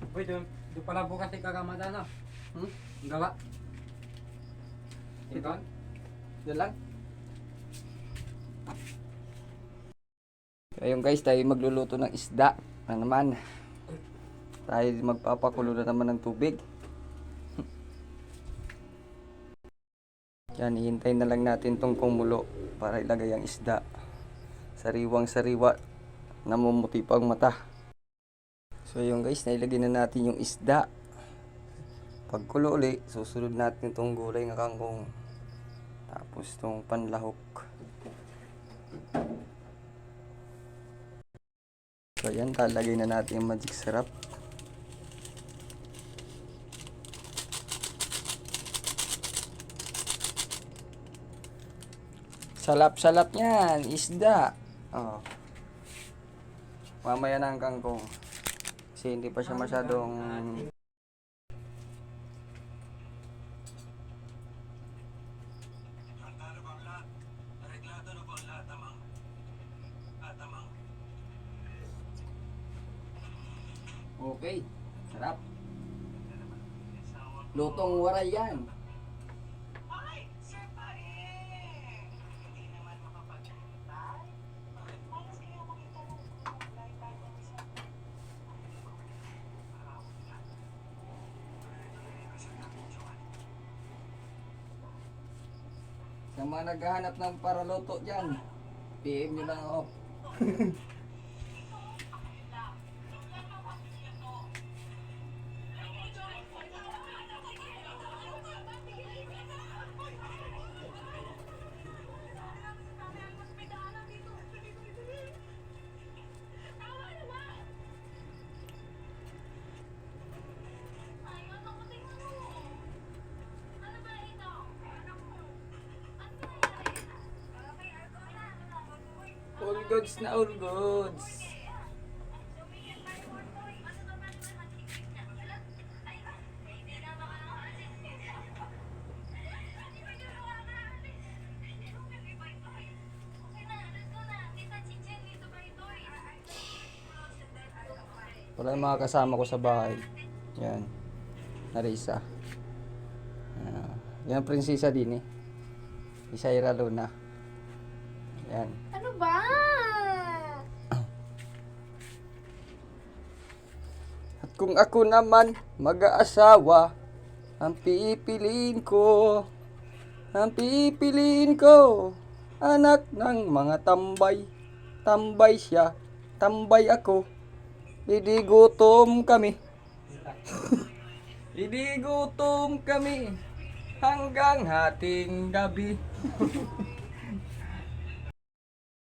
Uy, doon pala bukas ikakamata na. Gawa. Ito? Doon lang. Ayun guys, tayo magluluto ng isda na naman. Tayo magpapakulo na naman ng tubig. Yan, hihintayin na lang natin tong kumulo para ilagay ang isda. Sariwang sariwa, namumuti pa ang mata. So yun guys, nailagay na natin yung isda. Pagkulo ulit, susunod natin itong gulay na kangkong. Tapos itong panlahok. So yan, talagay na natin yung magic syrup. Salap-salap yan, isda. Oh. Mamaya na ang kangkong. Kasi hindi pa siya masyadong... Okay, sarap. Lutong waray yan. Sa mga naghahanap ng paraluto dyan, PM nyo lang ako. All goods na all goods. Wala yung mga kasama ko sa bahay. Yan. Narisa. Yan ang prinsesa din eh. Isaira Luna. Yan. Ano ba? At kung ako naman mag-aasawa, ang pipiliin ko, anak ng mga tambay. Tambay siya, tambay ako. Hindi gutom kami. Hindi gutom kami hanggang hating gabi.